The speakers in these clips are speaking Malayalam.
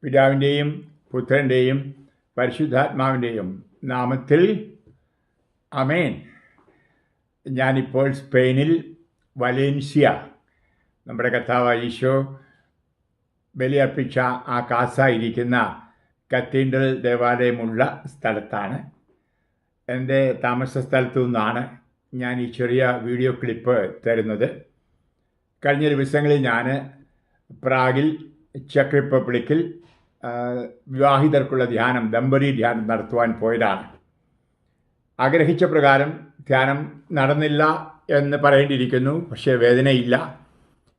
പിതാവിൻ്റെയും പുത്രൻ്റെയും പരിശുദ്ധാത്മാവിൻ്റെയും നാമത്തിൽ ആമേൻ. ഞാനിപ്പോൾ സ്പെയിനിൽ വലേൻസിയ, നമ്മുടെ കർത്താവായ ഈശോ ബലിയർപ്പിച്ച ആ കാസ ഇരിക്കുന്ന കത്തീഡ്രൽ ദേവാലയമുള്ള സ്ഥലത്താണ്. എൻ്റെ താമസ സ്ഥലത്തു നിന്നാണ് ഞാൻ ഈ ചെറിയ വീഡിയോ ക്ലിപ്പ് തരുന്നത്. കഴിഞ്ഞ ദിവസങ്ങളിൽ ഞാൻ പ്രാഗിൽ, ചെക്ക് റിപ്പബ്ലിക്കിൽ വിവാഹിതർക്കുള്ള ധ്യാനം, ദമ്പതി ധ്യാനം നടത്തുവാൻ പോയതാണ്. ആഗ്രഹിച്ച പ്രകാരം ധ്യാനം നടന്നില്ല എന്ന് പറയേണ്ടിയിരിക്കുന്നു. പക്ഷേ വേദനയില്ല.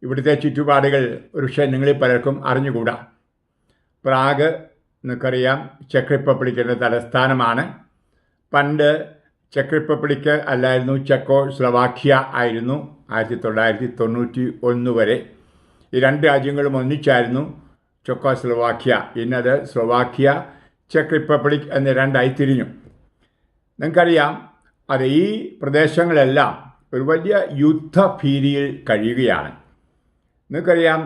ഇവിടുത്തെ ചുറ്റുപാടുകൾ ഒരുപക്ഷെ നിങ്ങളിൽ പലർക്കും അറിഞ്ഞുകൂടാ. പ്രാഗ് നിങ്ങൾക്കറിയാം, ചെക്ക് റിപ്പബ്ലിക്കിൻ്റെ തലസ്ഥാനമാണ്. പണ്ട് ചെക്ക് റിപ്പബ്ലിക്ക് അല്ലായിരുന്നു, ചെക്കോ സ്ലൊവാക്യ ആയിരുന്നു 1991 വരെ. ഈ രണ്ട് രാജ്യങ്ങളും ഒന്നിച്ചായിരുന്നു ചെക്കോ സ്ലൊവാക്യ. ഇന്നത് സ്ലൊവാക്യ, ചെക്ക് റിപ്പബ്ലിക് എന്ന് രണ്ടായി തിരിഞ്ഞു. നിങ്ങൾക്കറിയാം, അത് ഈ പ്രദേശങ്ങളെല്ലാം ഒരു വലിയ യുദ്ധഭീതിയിൽ കഴിയുകയാണ്. നിങ്ങൾക്കറിയാം,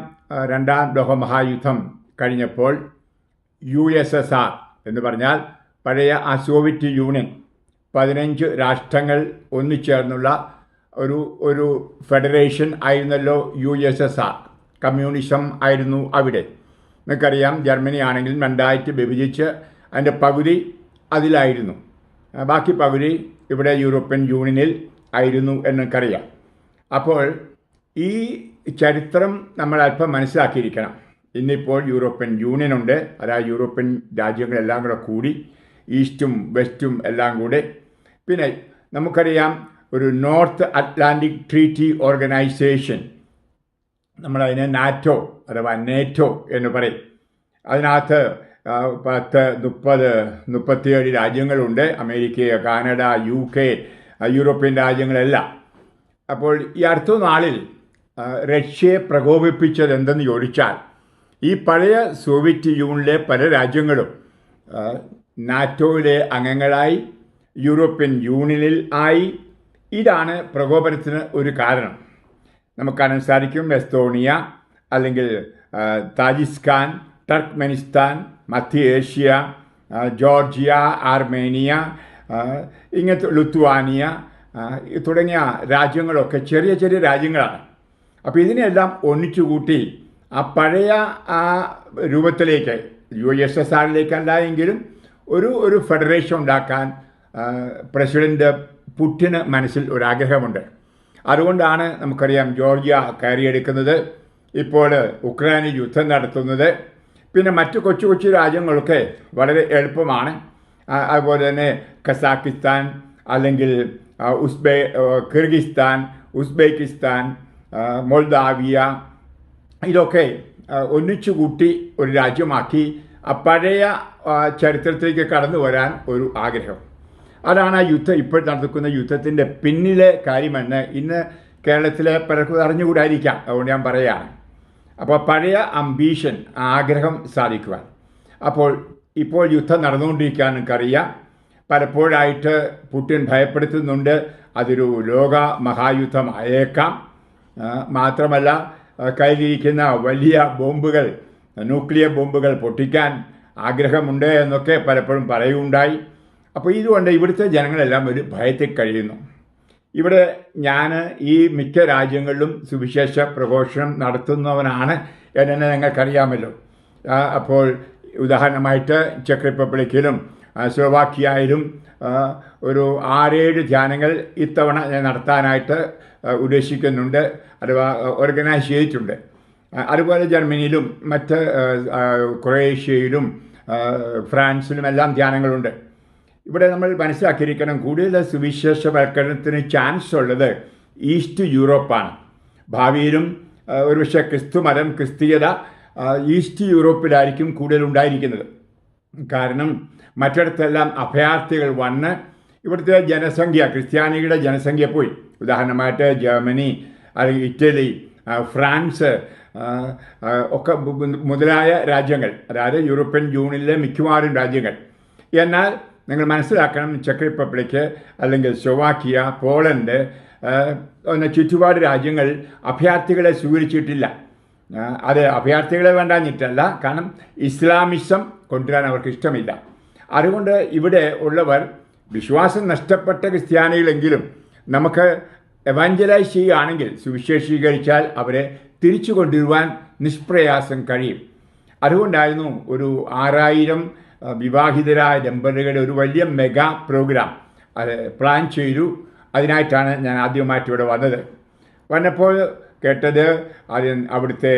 രണ്ടാം ലോകമഹായുദ്ധം കഴിഞ്ഞപ്പോൾ USSR എന്ന് പറഞ്ഞാൽ പഴയ ആ സോവിയറ്റ് യൂണിയൻ, 15 രാഷ്ട്രങ്ങൾ ഒന്നിച്ചേർന്നുള്ള ഒരു ഫെഡറേഷൻ ആയിരുന്നല്ലോ USSR. കമ്മ്യൂണിസം ആയിരുന്നു അവിടെ. നിങ്ങൾക്കറിയാം, ജർമ്മനി ആണെങ്കിലും രണ്ടായിട്ട് വിഭജിച്ച് അതിൻ്റെ പകുതി അതിലായിരുന്നു, ബാക്കി പകുതി ഇവിടെ യൂറോപ്യൻ യൂണിയനിൽ ആയിരുന്നു എന്നെനിക്കറിയാം. അപ്പോൾ ഈ ചരിത്രം നമ്മൾ അല്പം മനസ്സിലാക്കിയിരിക്കണം. ഇന്നിപ്പോൾ യൂറോപ്യൻ യൂണിയൻ ഉണ്ട്. അതായത് യൂറോപ്യൻ രാജ്യങ്ങളെല്ലാം കൂടെ കൂടി, ഈസ്റ്റും വെസ്റ്റും എല്ലാം കൂടെ. പിന്നെ നമുക്കറിയാം, ഒരു നോർത്ത് അറ്റ്ലാന്റിക് ട്രീറ്റി ഓർഗനൈസേഷൻ, നമ്മളതിനെ നാറ്റോ അഥവാ നേറ്റോ എന്ന് പറയും. അതിനകത്ത് 37 രാജ്യങ്ങളുണ്ട്. അമേരിക്ക, കാനഡ, UK, യൂറോപ്യൻ രാജ്യങ്ങളെല്ലാം. അപ്പോൾ ഈ അടുത്ത നാളിൽ റഷ്യയെ പ്രകോപിപ്പിച്ചത് എന്തെന്ന് ചോദിച്ചാൽ, ഈ പഴയ സോവിയറ്റ് യൂണിയനിലെ പല രാജ്യങ്ങളും നാറ്റോയിലെ അംഗങ്ങളായി, യൂറോപ്യൻ യൂണിയനിൽ ആയി. ഇതാണ് പ്രകോപനത്തിന് ഒരു കാരണം. നമുക്കറിയാൻ സാധിക്കും, എസ്തോണിയ അല്ലെങ്കിൽ താജിക്കിസ്ഥാൻ, ടർക്ക്മെനിസ്ഥാൻ, മധ്യ ഏഷ്യ, ജോർജിയ, ആർമേനിയ, ഇങ്ങനത്തെ ലുത്വാനിയ തുടങ്ങിയ രാജ്യങ്ങളൊക്കെ ചെറിയ ചെറിയ രാജ്യങ്ങളാണ്. അപ്പോൾ ഇതിനെല്ലാം ഒന്നിച്ചുകൂട്ടി ആ പഴയ ആ രൂപത്തിലേക്ക്, USSRലേക്കല്ല എങ്കിലും ഒരു ഫെഡറേഷൻ ഉണ്ടാക്കാൻ പ്രസിഡന്റ് പുടിന് മനസ്സിൽ ഒരാഗ്രഹമുണ്ട്. അതുകൊണ്ടാണ് നമുക്കറിയാം ജോർജിയ കയറിയെടുക്കുന്നത്, ഇപ്പോൾ ഉക്രൈനിൽ യുദ്ധം നടത്തുന്നത്. പിന്നെ മറ്റു കൊച്ചു കൊച്ചു രാജ്യങ്ങളൊക്കെ വളരെ എളുപ്പമാണ്. അതുപോലെ തന്നെ കസാക്കിസ്ഥാൻ അല്ലെങ്കിൽ കിർഗിസ്ഥാൻ, ഉസ്ബെക്കിസ്ഥാൻ, മോൾദാവിയ, ഇതൊക്കെ ഒന്നിച്ചുകൂട്ടി ഒരു രാജ്യമാക്കി ആ പഴയ ചരിത്രത്തിലേക്ക് കടന്നു വരാൻ ഒരു ആഗ്രഹം. അതാണ് ആ യുദ്ധം, ഇപ്പോൾ നടക്കുന്ന യുദ്ധത്തിൻ്റെ പിന്നിലെ കാര്യമെന്ന് ഇന്ന് കേരളത്തിലെ പലർക്കും അറിഞ്ഞുകൂടായിരിക്കാം. അതുകൊണ്ട് ഞാൻ പറയുകയാണ്. അപ്പോൾ പഴയ അംബീഷൻ, ആഗ്രഹം സാധിക്കുവാൻ. ഇപ്പോൾ യുദ്ധം നടന്നുകൊണ്ടിരിക്കാൻ നിങ്ങൾക്കറിയാം. പലപ്പോഴായിട്ട് പുടിൻ ഭയപ്പെടുത്തുന്നുണ്ട്, അതൊരു ലോക മഹായുദ്ധം ആയേക്കാം. മാത്രമല്ല, കയ്യിലിരിക്കുന്ന വലിയ ബോംബുകൾ, ന്യൂക്ലിയർ ബോംബുകൾ പൊട്ടിക്കാൻ ആഗ്രഹമുണ്ട് എന്നൊക്കെ പലപ്പോഴും പറയുകയുണ്ടായി. അപ്പോൾ ഇതുകൊണ്ട് ഇവിടുത്തെ ജനങ്ങളെല്ലാം ഒരു ഭയത്തിൽ കഴിയുന്നു. ഇവിടെ ഞാൻ ഈ മിക്ക രാജ്യങ്ങളിലും സുവിശേഷ പ്രഘോഷണം നടത്തുന്നവനാണ് എന്നെ നിങ്ങൾക്കറിയാമല്ലോ. അപ്പോൾ ഉദാഹരണമായിട്ട് ചെക്ക് റിപ്പബ്ലിക്കിലും സ്ലോവാക്യയിലും ഒരു 6-7 ധ്യാനങ്ങൾ ഇത്തവണ ഞാൻ നടത്താനായിട്ട് ഉദ്ദേശിക്കുന്നുണ്ട്, അഥവാ ഓർഗനൈസ് ചെയ്തിട്ടുണ്ട്. അതുപോലെ ജർമ്മനിയിലും മറ്റ് ക്രൊയേഷ്യയിലും ഫ്രാൻസിലും എല്ലാം ധ്യാനങ്ങളുണ്ട്. ഇവിടെ നമ്മൾ മനസ്സിലാക്കിയിരിക്കണം, കൂടുതൽ സുവിശേഷവൽക്കരണത്തിന് ചാൻസ് ഉള്ളത് ഈസ്റ്റ് യൂറോപ്പാണ്. ഭാവിയിലും ഒരുപക്ഷെ ക്രിസ്തുമതം, ക്രിസ്തീയത ഈസ്റ്റ് യൂറോപ്പിലായിരിക്കും കൂടുതൽ ഉണ്ടായിരിക്കുന്നത്. കാരണം മറ്റിടത്തെല്ലാം അഭയാർത്ഥികൾ വന്ന് ഇവിടുത്തെ ജനസംഖ്യ, ക്രിസ്ത്യാനികളുടെ ജനസംഖ്യ പോയി. ഉദാഹരണമായിട്ട് ജർമ്മനി അല്ലെങ്കിൽ ഇറ്റലി, ഫ്രാൻസ് ഒക്കെ മുതലായ രാജ്യങ്ങൾ, അതായത് യൂറോപ്യൻ യൂണിയനിലെ മിക്കവാറും രാജ്യങ്ങൾ. എന്നാൽ നിങ്ങൾ മനസ്സിലാക്കണം, ചെക്ക് റിപ്പബ്ലിക്ക് അല്ലെങ്കിൽ സ്ലോവാക്യ, പോളണ്ട് ചുറ്റുപാട് രാജ്യങ്ങൾ അഭയാർത്ഥികളെ സ്വീകരിച്ചിട്ടില്ല. അത് അഭയാർത്ഥികളെ വേണ്ടാഞ്ഞിട്ടല്ല, കാരണം ഇസ്ലാമിസം കൊണ്ടുവരാൻ അവർക്ക് ഇഷ്ടമില്ല. അതുകൊണ്ട് ഇവിടെ ഉള്ളവർ വിശ്വാസം നഷ്ടപ്പെട്ട ക്രിസ്ത്യാനികളെങ്കിലും നമുക്ക് എവാഞ്ചലൈസ് ചെയ്യുകയാണെങ്കിൽ, സുവിശേഷീകരിച്ചാൽ അവരെ തിരിച്ചു കൊണ്ടുവരുവാൻ നിഷ്പ്രയാസം കഴിയും. അതുകൊണ്ടായിരുന്നു ഒരു 6000 വിവാഹിതരായ ദമ്പതികളുടെ ഒരു വലിയ മെഗാ പ്രോഗ്രാം അത് പ്ലാൻ ചെയ്തു. അതിനായിട്ടാണ് ഞാൻ ആദ്യമായിട്ട് ഇവിടെ വന്നപ്പോൾ കേട്ടത്, അവിടുത്തെ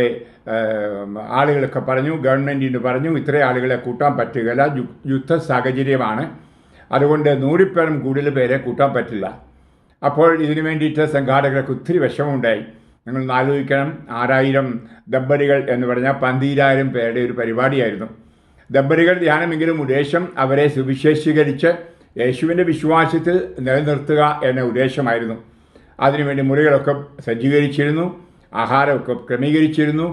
ആളുകളൊക്കെ പറഞ്ഞു, ഗവൺമെൻറ്റിന് പറഞ്ഞു, ഇത്രയും ആളുകളെ കൂട്ടാൻ പറ്റുകയില്ല, യുദ്ധ സാഹചര്യമാണ്, അതുകൊണ്ട് 100 പേരും കൂടുതൽ പേരെ കൂട്ടാൻ പറ്റില്ല. അപ്പോൾ ഇതിനു വേണ്ടിയിട്ട് സംഘാടകർക്ക് ഒത്തിരി വിഷമമുണ്ടായി. നിങ്ങൾ ആലോചിക്കണം, 6000 ദമ്പതികൾ എന്ന് പറഞ്ഞാൽ 12,000 പേരുടെ ഒരു പരിപാടിയായിരുന്നു. ദമ്പതികൾ ധ്യാനമെങ്കിലും ഉദ്ദേശം അവരെ സുവിശേഷീകരിച്ച് യേശുവിൻ്റെ വിശ്വാസത്തിൽ നിലനിർത്തുക എന്ന ഉദ്ദേശമായിരുന്നു. അതിനുവേണ്ടി മുറികളൊക്കെ സജ്ജീകരിച്ചിരുന്നു, ആഹാരമൊക്കെ ക്രമീകരിച്ചിരുന്നു.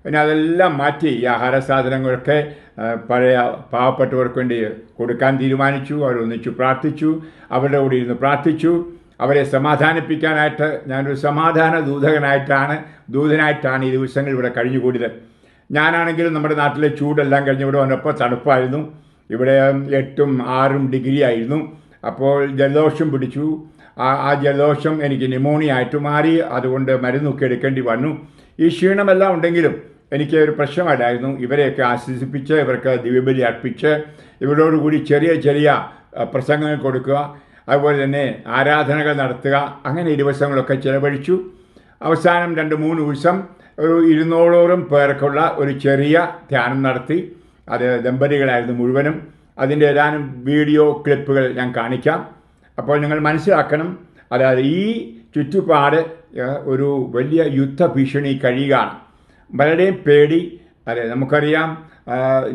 പിന്നെ അതെല്ലാം മാറ്റി ഈ ആഹാര സാധനങ്ങളൊക്കെ പഴയ പാവപ്പെട്ടവർക്ക് വേണ്ടി കൊടുക്കാൻ തീരുമാനിച്ചു. അവരൊന്നിച്ചു പ്രാർത്ഥിച്ചു, അവരുടെ കൂടെ ഇരുന്ന് പ്രാർത്ഥിച്ചു. അവരെ സമാധാനിപ്പിക്കാനായിട്ട് ഞാനൊരു സമാധാന ദൂതനായിട്ടാണ് ഈ ദിവസങ്ങൾ ഇവിടെ കഴിഞ്ഞുകൂടിയത്. ഞാനാണെങ്കിലും നമ്മുടെ നാട്ടിലെ ചൂടെല്ലാം കഴിഞ്ഞ് ഇവിടെ വന്നപ്പോൾ തണുപ്പായിരുന്നു. ഇവിടെ 8ഉം 6ഉം ഡിഗ്രി ആയിരുന്നു. അപ്പോൾ ജലദോഷം പിടിച്ചു. ആ ജലദോഷം എനിക്ക് ന്യൂമോണിയ ആയിട്ട് മാറി. അതുകൊണ്ട് മരുന്നൊക്കെ എടുക്കേണ്ടി വന്നു. ഈ ക്ഷീണമെല്ലാം ഉണ്ടെങ്കിലും എനിക്ക് ഒരു പ്രശ്നമല്ലായിരുന്നു. ഇവരെയൊക്കെ ആശ്വസിപ്പിച്ച്, ഇവർക്ക് ദിവ്യബലി അർപ്പിച്ച്, ഇവരോടുകൂടി ചെറിയ ചെറിയ പ്രസംഗങ്ങൾ കൊടുക്കുക, അതുപോലെ തന്നെ ആരാധനകൾ നടത്തുക, അങ്ങനെ ഈ ദിവസങ്ങളൊക്കെ ചിലവഴിച്ചു. അവസാനം 2-3 ദിവസം ഒരു 200ഓളം പേർക്കുള്ള ഒരു ചെറിയ ധ്യാനം നടത്തി. അത് ദമ്പതികളായിരുന്നു മുഴുവനും. അതിൻ്റെ ഏതാനും വീഡിയോ ക്ലിപ്പുകൾ ഞാൻ കാണിക്കാം. അപ്പോൾ നിങ്ങൾ മനസ്സിലാക്കണം, അതായത് ഈ ചുറ്റുപാട് ഒരു വലിയ യുദ്ധഭീഷണി കഴിയുകയാണ്. വളരെ പേടി. അതെ, നമുക്കറിയാം,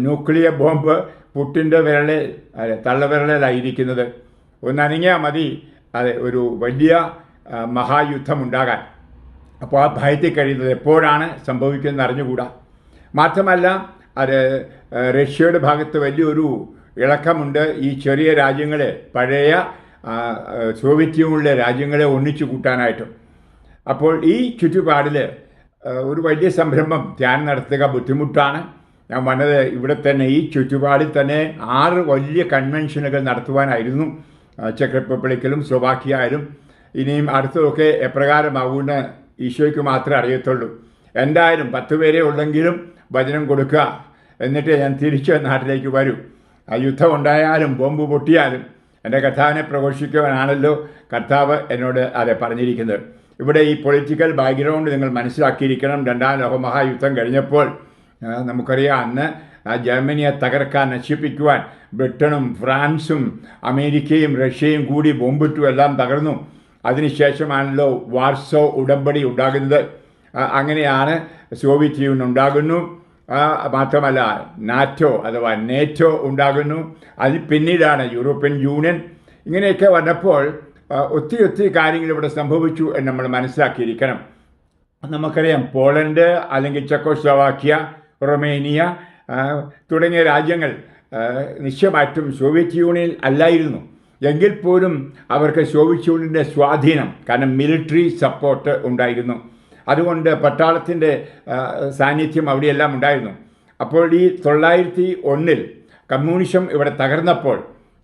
ന്യൂക്ലിയർ ബോംബ് പുട്ടിൻ്റെ തള്ളവിരലിലായിരിക്കുന്നത്. ഒന്നനങ്ങിയാൽ മതി അതെ ഒരു വലിയ മഹായുദ്ധമുണ്ടാകാൻ. അപ്പോൾ ആ ഭയത്തിൽ കഴിയുന്നത് എപ്പോഴാണ് സംഭവിക്കുന്നത് അറിഞ്ഞുകൂടാ. മാത്രമല്ല, അത് റഷ്യയുടെ ഭാഗത്ത് വലിയൊരു ഇളക്കമുണ്ട്. ഈ ചെറിയ രാജ്യങ്ങളെ, പഴയ സോവിയറ്റ് യൂണിയനിലെ രാജ്യങ്ങളെ ഒന്നിച്ചു കൂട്ടാനായിട്ടും. അപ്പോൾ ഈ ചുറ്റുപാടിൽ ഒരു വലിയ സംരംഭം ധ്യാനം നടത്തുക ബുദ്ധിമുട്ടാണ്. ഞാൻ വന്നത് ഇവിടെ തന്നെ, ഈ ചുറ്റുപാടിൽ തന്നെ 6 വലിയ കൺവെൻഷനുകൾ നടത്തുവാനായിരുന്നു. ചെക്ക് റിപ്പബ്ലിക്കിലും സ്ലോവാക്കിയയിലും. ഇനിയും അടുത്തതൊക്കെ എപ്രകാരമാകുമെന്ന് ഈശോയ്ക്ക് മാത്രമേ അറിയത്തുള്ളൂ. എന്തായാലും 10 പേരെ ഉള്ളെങ്കിലും വചനം കൊടുക്കുക, എന്നിട്ട് ഞാൻ തിരിച്ച് നാട്ടിലേക്ക് വരൂ. ആ യുദ്ധം ഉണ്ടായാലും ബോംബ് പൊട്ടിയാലും എൻ്റെ കർത്താവിനെ പ്രഘോഷിക്കുവാനാണല്ലോ കർത്താവ് എന്നോട് അതെ പറഞ്ഞിരിക്കുന്നത്. ഇവിടെ ഈ പൊളിറ്റിക്കൽ ബാക്ക്ഗ്രൗണ്ട് നിങ്ങൾ മനസ്സിലാക്കിയിരിക്കണം. 2ാം ലോകമഹായുദ്ധം കഴിഞ്ഞപ്പോൾ നമുക്കറിയാം, അന്ന് ജർമ്മനിയെ തകർക്കാൻ, നശിപ്പിക്കുവാൻ ബ്രിട്ടനും ഫ്രാൻസും അമേരിക്കയും റഷ്യയും കൂടി ബോംബിട്ടു, എല്ലാം തകർന്നു. അതിനുശേഷമാണല്ലോ വാർസോ ഉടമ്പടി ഉണ്ടാകുന്നത്. അങ്ങനെയാണ് സോവിയറ്റ് യൂണിയൻ ഉണ്ടാകുന്നു. മാത്രമല്ല നാറ്റോ അഥവാ നേറ്റോ ഉണ്ടാകുന്നു. അതിൽ പിന്നീടാണ് യൂറോപ്യൻ യൂണിയൻ. ഇങ്ങനെയൊക്കെ വന്നപ്പോൾ ഒത്തിരി കാര്യങ്ങൾ ഇവിടെ സംഭവിച്ചു എന്ന് നമ്മൾ മനസ്സിലാക്കിയിരിക്കണം. നമുക്കറിയാം, പോളണ്ട് അല്ലെങ്കിൽ ചെക്കോസ്ലോവാക്യ, റൊമേനിയ തുടങ്ങിയ രാജ്യങ്ങൾ നിശ്ചയമായിട്ടും സോവിയറ്റ് യൂണിയൻ അല്ലായിരുന്നു. എങ്കിൽ പോലും അവർക്ക് സോവിയറ്റ് യൂണിയൻ്റെ സ്വാധീനം, കാരണം മിലിറ്ററി സപ്പോർട്ട് ഉണ്ടായിരുന്നു. അതുകൊണ്ട് പട്ടാളത്തിൻ്റെ സാന്നിധ്യം അവിടെയെല്ലാം ഉണ്ടായിരുന്നു. അപ്പോൾ ഈ 901 കമ്മ്യൂണിസം ഇവിടെ തകർന്നപ്പോൾ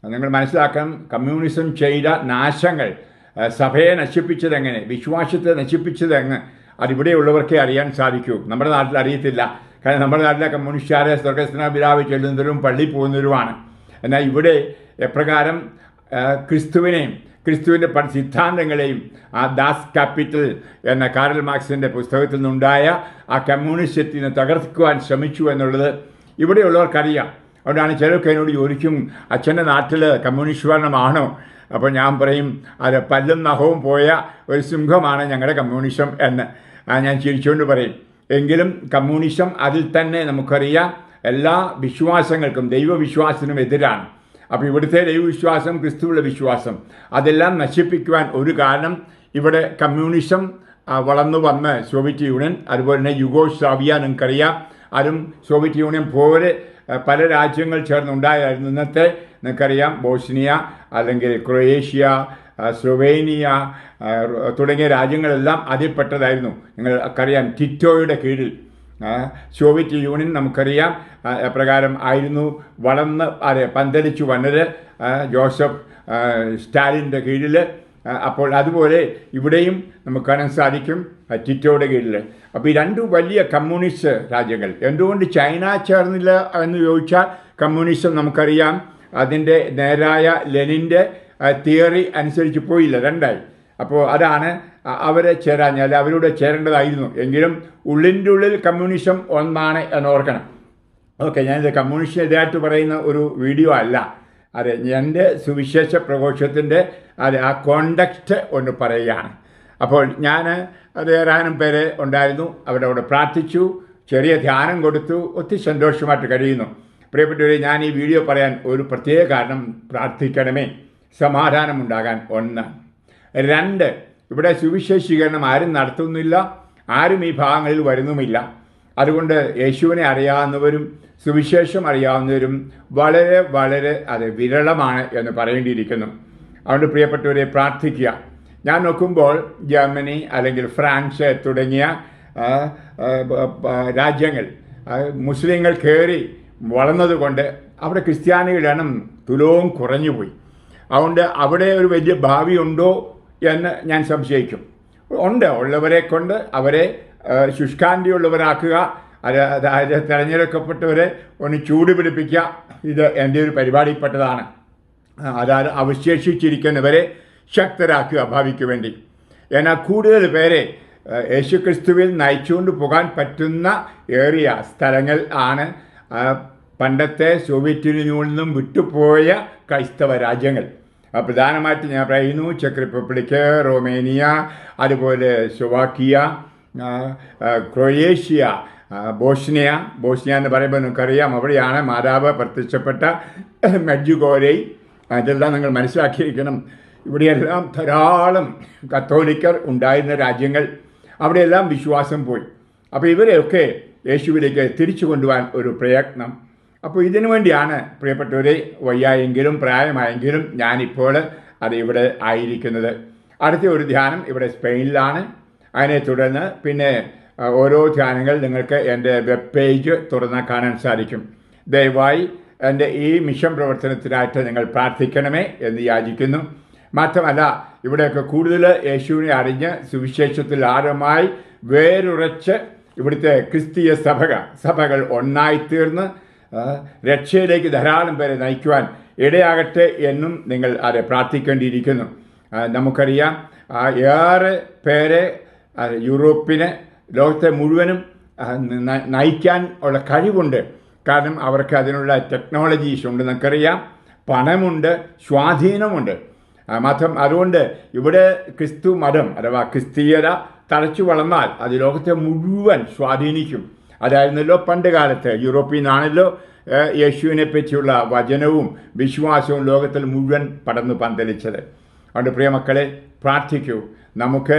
നിങ്ങൾ മനസ്സിലാക്കണം, കമ്മ്യൂണിസം ചെയ്ത നാശങ്ങൾ, സഭയെ നശിപ്പിച്ചതെങ്ങനെ, വിശ്വാസത്തെ നശിപ്പിച്ചതെങ്ങ്, അതിവിടെയുള്ളവർക്കേ അറിയാൻ സാധിക്കൂ. നമ്മുടെ നാട്ടിൽ അറിയത്തില്ല. കാരണം നമ്മുടെ നാട്ടിലെ കമ്മ്യൂണിസ്റ്റുകാരെ സ്വർഗസ്നാപിതാവ് ചെല്ലുന്നവരും പള്ളി പോകുന്നവരുമാണ്. എന്നാൽ ഇവിടെ എപ്രകാരം ക്രിസ്തുവിൻ്റെ സിദ്ധാന്തങ്ങളെയും ആ ദാസ് ക്യാപിറ്റൽ എന്ന കാരൽ മാർക്സിൻ്റെ പുസ്തകത്തിൽ നിന്നുണ്ടായ ആ കമ്മ്യൂണിസത്തിനെ തകർക്കുവാൻ ശ്രമിച്ചു എന്നുള്ളത് ഇവിടെയുള്ളവർക്കറിയാം. അതുകൊണ്ടാണ് ചിലർക്ക് എന്നോട് ചോദിക്കും, അച്ഛൻ്റെ നാട്ടിൽ കമ്മ്യൂണിസ്റ്റ് ഭരണമാണോ? അപ്പോൾ ഞാൻ പറയും, അത് പല്ലും നഖവും പോയ ഒരു സിംഹമാണ് ഞങ്ങളുടെ കമ്മ്യൂണിസം എന്ന് ഞാൻ ചിരിച്ചുകൊണ്ട് പറയും. എങ്കിലും കമ്മ്യൂണിസം അതിൽ തന്നെ നമുക്കറിയാം എല്ലാ വിശ്വാസങ്ങൾക്കും, ദൈവവിശ്വാസത്തിനും എതിരാണ്. അപ്പോൾ ഇവിടുത്തെ ദൈവവിശ്വാസം, ക്രിസ്തുവിലെ വിശ്വാസം, അതെല്ലാം നശിപ്പിക്കുവാൻ ഒരു കാരണം ഇവിടെ കമ്മ്യൂണിസം വളർന്നു വന്ന് സോവിയറ്റ് യൂണിയൻ, അതുപോലെ തന്നെ യുഗോസ്ലാവിയ, നിങ്ങൾക്കറിയാം, അതും സോവിയറ്റ് യൂണിയൻ പോലെ പല രാജ്യങ്ങൾ ചേർന്നുണ്ടായിരുന്നു. ഇന്നത്തെ നിങ്ങൾക്കറിയാം ബോസ്നിയ അല്ലെങ്കിൽ ക്രൊയേഷ്യ, സ്ലൊവേനിയ തുടങ്ങിയ രാജ്യങ്ങളെല്ലാം അതിൽപ്പെട്ടതായിരുന്നു. നിങ്ങൾക്കറിയാം ടിറ്റോയുടെ കീഴിൽ സോവിയറ്റ് യൂണിയൻ നമുക്കറിയാം പ്രകാരം ആയിരുന്നു വളർന്ന് പന്തലിച്ചു വന്നത് ജോസഫ് സ്റ്റാലിൻ്റെ കീഴിൽ. അപ്പോൾ അതുപോലെ ഇവിടെയും നമുക്ക് കാണാൻ സാധിക്കും ടിറ്റോയുടെ കീഴിൽ. അപ്പോൾ ഈ രണ്ടു വലിയ കമ്മ്യൂണിസ്റ്റ് രാജ്യങ്ങൾ. എന്തുകൊണ്ട് ചൈന ചേർന്നില്ല എന്ന് ചോദിച്ചാൽ കമ്മ്യൂണിസം നമുക്കറിയാം അതിൻ്റെ നേരായ ലെനിൻ്റെ തിയറി അനുസരിച്ച് പോയില്ല, രണ്ടായി. അപ്പോൾ അതാണ് അവരെ ചേരാഞ്ഞാൽ അവരോട് ചേരേണ്ടതായിരുന്നു. എങ്കിലും ഉള്ളിൻ്റെ ഉള്ളിൽ കമ്മ്യൂണിസം ഒന്നാണ് എന്നോർക്കണം. ഓക്കെ, ഞാനിത് കമ്മ്യൂണിസ്റ്റിനെതിരായിട്ട് പറയുന്ന ഒരു വീഡിയോ അല്ല. അതെ, എൻ്റെ സുവിശേഷ പ്രഘോഷത്തിൻ്റെ ആ കോണ്ടക്സ്റ്റ് ഒന്ന് പറയുകയാണ്. അപ്പോൾ ഞാൻ ഏതാനും പേരെ ഉണ്ടായിരുന്നു, അവിടെ പ്രാർത്ഥിച്ചു, ചെറിയ ധ്യാനം കൊടുത്തു, ഒത്തിരി സന്തോഷമായിട്ട് കഴിയുന്നു. പ്രിയപ്പെട്ടവരെ, ഞാൻ ഈ വീഡിയോ പറയാൻ ഒരു പ്രത്യേക കാരണം, പ്രാർത്ഥിക്കണമേ സമാധാനമുണ്ടാകാൻ. 1. 2, ഇവിടെ സുവിശേഷീകരണം ആരും നടത്തുന്നില്ല, ആരും ഈ ഭാഗങ്ങളിൽ വരുന്നുമില്ല. അതുകൊണ്ട് യേശുവിനെ അറിയാവുന്നവരും സുവിശേഷം അറിയാവുന്നവരും വളരെ വളരെ വിരളമാണ് എന്ന് പറയേണ്ടിയിരിക്കുന്നു. അതുകൊണ്ട് പ്രിയപ്പെട്ടവരെ പ്രാർത്ഥിക്കുക. ഞാൻ നോക്കുമ്പോൾ ജർമ്മനി അല്ലെങ്കിൽ ഫ്രാൻസ് തുടങ്ങിയ രാജ്യങ്ങൾ മുസ്ലിങ്ങൾ കയറി വളർന്നതുകൊണ്ട് അവിടെ ക്രിസ്ത്യാനികളുടെ എണ്ണം തുലവും കുറഞ്ഞുപോയി. അതുകൊണ്ട് അവിടെ ഒരു വലിയ ഭാവി ഉണ്ടോ എന്ന് ഞാൻ സംശയിക്കും. ഉള്ളവരെ കൊണ്ട് അവരെ ശുഷ്കാന്തിയുള്ളവരാക്കുക, അതായത് തിരഞ്ഞെടുക്കപ്പെട്ടവരെ ഒന്ന് ചൂട് പിടിപ്പിക്കുക. ഇത് എൻ്റെ ഒരു പരിപാടിപ്പെട്ടതാണ്. അതായത് അവശേഷിച്ചിരിക്കുന്നവരെ ശക്തരാക്കുക ഭാവിക്ക് വേണ്ടി. എന്നാൽ കൂടുതൽ പേരെ യേശുക്രിസ്തുവിൽ നയിച്ചുകൊണ്ട് പോകാൻ പറ്റുന്ന ഏറിയ സ്ഥലങ്ങൾ ആണ് പണ്ടത്തെ സോവിയറ്റ് യൂണിയനിൽ നിന്നും വിട്ടുപോയ ക്രൈസ്തവ രാജ്യങ്ങൾ. പ്രധാനമായിട്ട് ഞാൻ പറയുന്നു ചെക്ക് റിപ്പബ്ലിക്ക്, റൊമേനിയ, അതുപോലെ സ്ലോവാക്കിയ, ക്രൊയേഷ്യ, ബോസ്നിയ എന്ന് പറയുമ്പോൾ നിങ്ങൾക്കറിയാം അവിടെയാണ് മാതാവ് പ്രത്യക്ഷപ്പെട്ട മെഡ്ജുഗോരൈ. ഇതെല്ലാം നിങ്ങൾ മനസ്സിലാക്കിയിരിക്കണം. ഇവിടെയെല്ലാം ധാരാളം കത്തോലിക്കർ ഉണ്ടായിരുന്ന രാജ്യങ്ങൾ. അവിടെയെല്ലാം വിശ്വാസം പോയി. അപ്പോൾ ഇവരെയൊക്കെ യേശുവിലേക്ക് തിരിച്ചു കൊണ്ടുപോകാൻ ഒരു പ്രയത്നം. അപ്പോൾ ഇതിനു വേണ്ടിയാണ് പ്രിയപ്പെട്ടവരെ, വയ്യായെങ്കിലും പ്രായമായെങ്കിലും ഞാനിപ്പോൾ ഇവിടെ ആയിരിക്കുന്നത്. അടുത്ത ഒരു ധ്യാനം ഇവിടെ സ്പെയിനിലാണ്. അതിനെ തുടർന്ന് പിന്നെ ഓരോ ധ്യാനങ്ങൾ നിങ്ങൾക്ക് എൻ്റെ വെബ് പേജ് തുറന്നാൽ കാണാൻ സാധിക്കും. ദയവായി എൻ്റെ ഈ മിഷൻ പ്രവർത്തനത്തിനായിട്ട് നിങ്ങൾ പ്രാർത്ഥിക്കണമേ എന്ന് യാചിക്കുന്നു. മാത്രമല്ല, ഇവിടെയൊക്കെ കൂടുതൽ യേശുവിനെ അറിഞ്ഞ് സുവിശേഷത്തിൽ ആഴമായി വേരുറച്ച് ഇവിടുത്തെ ക്രിസ്തീയ സഭകൾ ഒന്നായിത്തീർന്ന് രക്ഷയിലേക്ക് ധാരാളം പേരെ നയിക്കുവാൻ ഇടയാകട്ടെ എന്നും നിങ്ങൾ പ്രാർത്ഥിക്കേണ്ടിയിരിക്കുന്നു. നമുക്കറിയാം ഏറെ പേരെ യൂറോപ്പിന് ലോകത്തെ മുഴുവനും നയിക്കാൻ ഉള്ള കഴിവുണ്ട്. കാരണം അവർക്ക് അതിനുള്ള ടെക്നോളജീസ് ഉണ്ട്, നമുക്കറിയാം, പണമുണ്ട്, സ്വാധീനമുണ്ട്. അതുകൊണ്ട് ഇവിടെ ക്രിസ്തു മതം അഥവാ ക്രിസ്തീയത തഴച്ചു വളർന്നാൽ അത് ലോകത്തെ മുഴുവൻ സ്വാധീനിക്കും. അതായിരുന്നല്ലോ പണ്ട് കാലത്ത് യൂറോപ്പിൽ നിന്നാണല്ലോ യേശുവിനെ പറ്റിയുള്ള വചനവും വിശ്വാസവും ലോകത്തിൽ മുഴുവൻ പടർന്നു പന്തലിച്ചത്. അതുകൊണ്ട് പ്രിയമക്കളെ പ്രാർത്ഥിക്കൂ. നമുക്ക്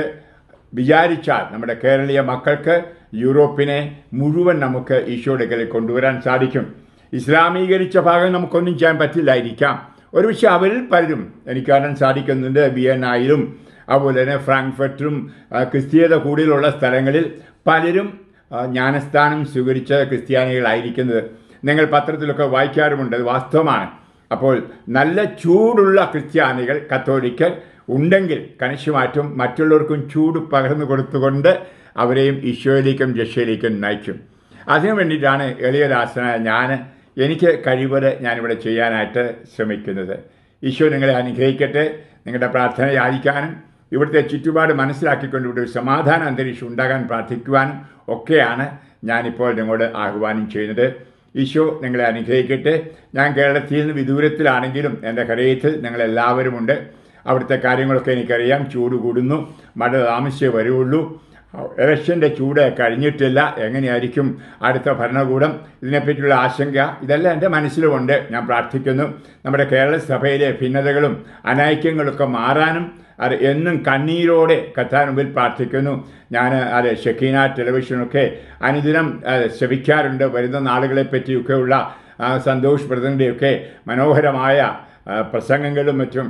വിചാരിച്ചാൽ നമ്മുടെ കേരളീയ മക്കൾക്ക് യൂറോപ്പിനെ മുഴുവൻ നമുക്ക് ഈശോയുടെ കൊണ്ടുവരാൻ സാധിക്കും. ഇസ്ലാമീകരിച്ച ഭാഗം നമുക്കൊന്നും ചെയ്യാൻ പറ്റില്ലായിരിക്കാം. ഒരുപക്ഷെ അവരിൽ പലരും എനിക്ക് കാണാൻ സാധിക്കുന്നുണ്ട്. വിയന്നായിലും അതുപോലെ തന്നെ ഫ്രാങ്ക്ഫർട്ടും ക്രിസ്തീയത കൂടുതലുള്ള സ്ഥലങ്ങളിൽ പലരും ജ്ഞാനസ്ഥാനം സ്വീകരിച്ച ക്രിസ്ത്യാനികളായിരിക്കുന്നത് നിങ്ങൾ പത്രത്തിലൊക്കെ വായിക്കാറുമുണ്ട്. അത് വാസ്തവമാണ്. അപ്പോൾ നല്ല ചൂടുള്ള ക്രിസ്ത്യാനികൾ കത്തോലിക്കർ ഉണ്ടെങ്കിൽ കണിശമായിട്ടും മറ്റുള്ളവർക്കും ചൂട് പകർന്നു കൊടുത്തുകൊണ്ട് അവരെയും ഈശോയിലേക്കും രക്ഷയിലേക്കും നയിക്കും. അതിനു വേണ്ടിയിട്ടാണ് എളിയദാസനായ എനിക്ക് കഴിവത് ഞാനിവിടെ ചെയ്യാനായിട്ട് ശ്രമിക്കുന്നത്. ഈശോ നിങ്ങളെ അനുഗ്രഹിക്കട്ടെ. നിങ്ങളുടെ പ്രാർത്ഥന യാചിക്കാനും ഇവിടുത്തെ ചുറ്റുപാട് മനസ്സിലാക്കിക്കൊണ്ട് ഇവിടെ ഒരു സമാധാന അന്തരീക്ഷം ഉണ്ടാകാൻ പ്രാർത്ഥിക്കുവാനും ഒക്കെയാണ് ഞാനിപ്പോൾ നിങ്ങളോട് ആഹ്വാനം ചെയ്യുന്നത്. ഈശോ നിങ്ങളെ അനുഗ്രഹിക്കട്ടെ. ഞാൻ കേരളത്തിൽ നിന്ന് വിദൂരത്തിലാണെങ്കിലും എൻ്റെ ഹൃദയത്തിൽ നിങ്ങളെല്ലാവരുമുണ്ട്. അവിടുത്തെ കാര്യങ്ങളൊക്കെ എനിക്കറിയാം. ചൂട് കൂടുന്നു, മഴ താമസിച്ചേ വരുള്ളൂ. ഇലക്ഷൻ്റെ ചൂട് കഴിഞ്ഞിട്ടില്ല. എങ്ങനെയായിരിക്കും അടുത്ത ഭരണകൂടം, ഇതിനെപ്പറ്റിയുള്ള ആശങ്ക, ഇതെല്ലാം എൻ്റെ മനസ്സിലുമുണ്ട്. ഞാൻ പ്രാർത്ഥിക്കുന്നു നമ്മുടെ കേരള സഭയിലെ ഭിന്നതകളും അനൈക്യങ്ങളൊക്കെ മാറാനും അത് എന്നും കണ്ണീരോടെ കർത്താവിന് മുമ്പിൽ പ്രാർത്ഥിക്കുന്നു. ഞാൻ ഷെക്കീന ടെലിവിഷനൊക്കെ അനുദിനം ശ്രവിക്കാറുണ്ട്. വരുന്ന നാളുകളെ പറ്റിയൊക്കെയുള്ള സന്തോഷ് ബ്രദറിൻ്റെയൊക്കെ മനോഹരമായ പ്രസംഗങ്ങളും മറ്റും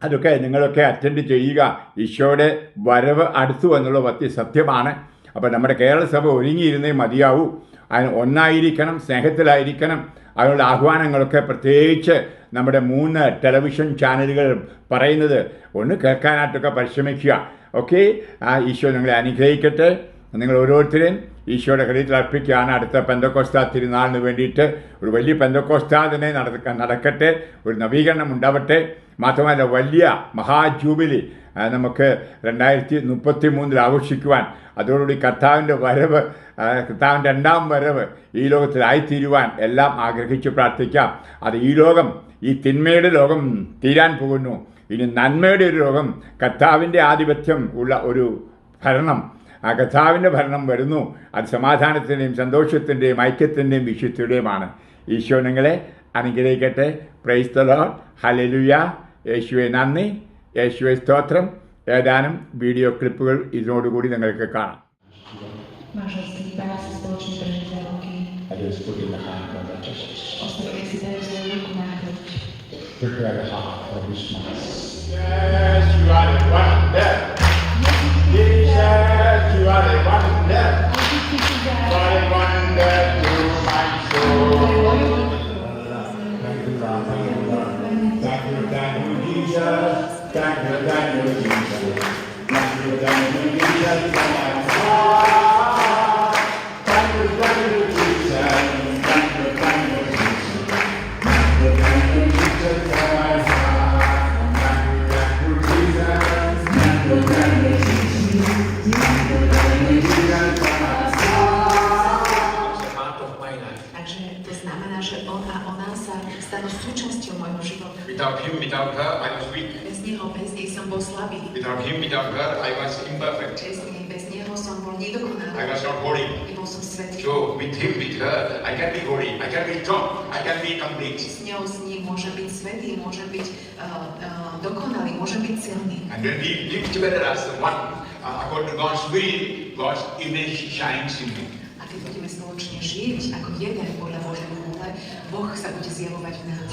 അതൊക്കെ നിങ്ങളൊക്കെ അറ്റൻഡ് ചെയ്യുക. ഈശോയുടെ വരവ് അടുത്തു എന്നുള്ള സത്യമാണ്. അപ്പോൾ നമ്മുടെ കേരള സഭ ഒരുങ്ങിയിരുന്നേ മതിയാവൂ. അതിന് ഒന്നായിരിക്കണം, സ്നേഹത്തിലായിരിക്കണം. അതിനുള്ള ആഹ്വാനങ്ങളൊക്കെ പ്രത്യേകിച്ച് നമ്മുടെ 3 ടെലിവിഷൻ ചാനലുകൾ പറയുന്നത് ഒന്ന് കേൾക്കാനായിട്ടൊക്കെ പരിശ്രമിക്കുക. ഓക്കെ, ഈശോ നിങ്ങളെ അനുഗ്രഹിക്കട്ടെ. നിങ്ങൾ ഓരോരുത്തരെയും ഈശോയുടെ ഹൃദയത്തിൽ അർപ്പിക്കുകയാണ്. അടുത്ത പെന്തക്കോസ്താ തിരുനാളിന് വേണ്ടിയിട്ട് ഒരു വലിയ പെന്തക്കോസ്താ തന്നെ നടക്കട്ടെ, ഒരു നവീകരണം ഉണ്ടാവട്ടെ. മാത്രമല്ല വലിയ മഹാജൂബിലി നമുക്ക് 2033 ആഘോഷിക്കുവാൻ, അതോടുകൂടി കർത്താവിൻ്റെ വരവ്, കർത്താവിൻ്റെ 2ാം വരവ് ഈ ലോകത്തിലായിത്തീരുവാൻ എല്ലാം ആഗ്രഹിച്ച് പ്രാർത്ഥിക്കാം. അത് ഈ ലോകം, ഈ തിന്മയുടെ ലോകം തീരാൻ പോകുന്നു. ഇനി നന്മയുടെ ഒരു ലോകം, കർത്താവിൻ്റെ ആധിപത്യം ഉള്ള ഒരു ഭരണം, ആ കർത്താവിൻ്റെ ഭരണം വരുന്നു. അത് സമാധാനത്തിൻ്റെയും സന്തോഷത്തിൻ്റെയും ഐക്യത്തിൻ്റെയും വിശുദ്ധിയുടെയുമാണ്. ഈശോ നിങ്ങളെ അനുഗ്രഹിക്കട്ടെ. Praise the Lord. ഹല്ലേലൂയ. യേശുവെ നന്ദി, യേശുവെ സ്തോത്രം. ഏതാനും വീഡിയോ ക്ലിപ്പുകൾ ഇതിനോടുകൂടി നിങ്ങൾക്ക് കാണാം. Prepare the heart for this mass. Yes, you are the wonder. Jesus, you are the wonder. What a wonder to my soul. Thank you, Lord. Thank you, Jesus. Thank you, Jesus. Thank you, Jesus, for my heart. Thank you, Jesus. Thank you, Jesus. Thank you, Jesus, for my heart. Thank you, Jesus. Thank you, Jesus. Thank you, Jesus, for my heart. It's a part of my life. Takže to znamená, že ona sa stanú súčasťou môjho života. Without him, without her, I was weak. Bez neho, bez nej som bol slabý. Without him, without her, I was imperfect. Bez neho som bol nedokonalý. I was not holy. Nebol som svätý. So with him, with her, I can be holy. I can be strong. I can be complete. S ním môžem byť svätý, môžem byť dokonalý, môžem byť silný. And when we live together as one, according to God's will, God's image shines in me. A keď budeme spoločne žiť ako jeden podľa Božej vôle, Boh sa bude zjavovať v nás.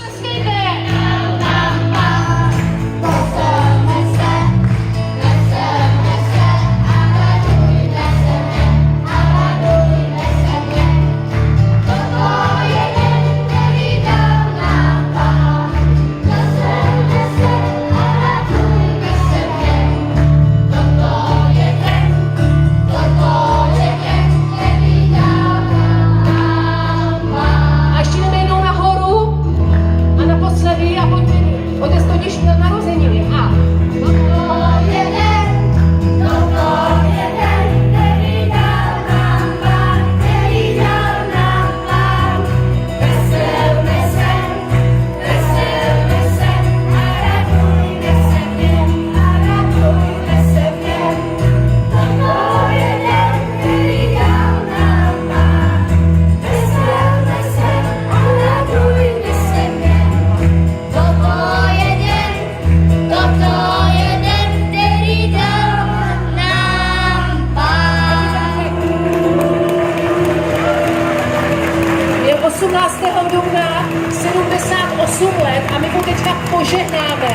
A my mu teďka požehnáme.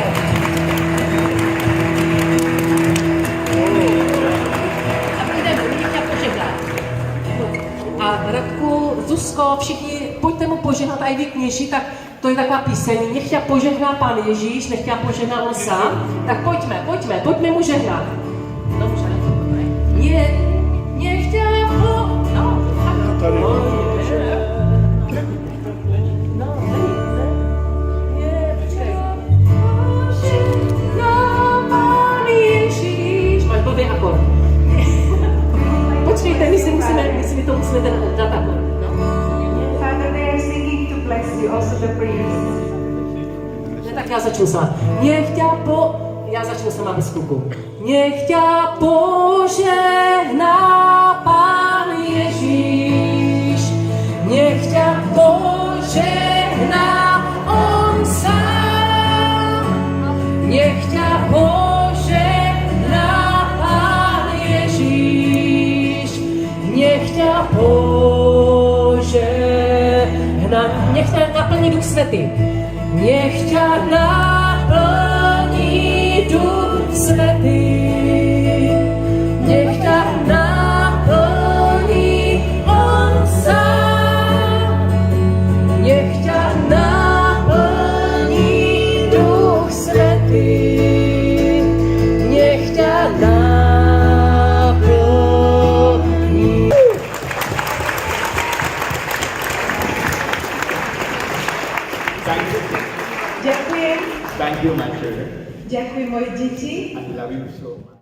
A budeme teďka požehnat. A Radku, Zuzko, všichni, pojďte mu požehnat, a i vy kněží, tak to je taková píseň. Nech tě požehná Pán Ježíš, nech tě požehná on sám. Tak pojďme mu žehnat. Dobře. Nech tě Počkejte, my si to musíme dát takhle. Father, they are singing to bless you, also the priests. Ne, tak já začnu sama. Já začnu sama bez kluku. Nech tě požehná Pán Ježíš, nech tě požehná on sám, nech tě požehná Pán Ježíš, nech tě požehná, nech tě naplní Duch Svatý, nech tě naplní Duch Svatý, nech tě naplní Thank you. Ďakujem. Thank you, my children. Ďakujem moje deti. I love you so much.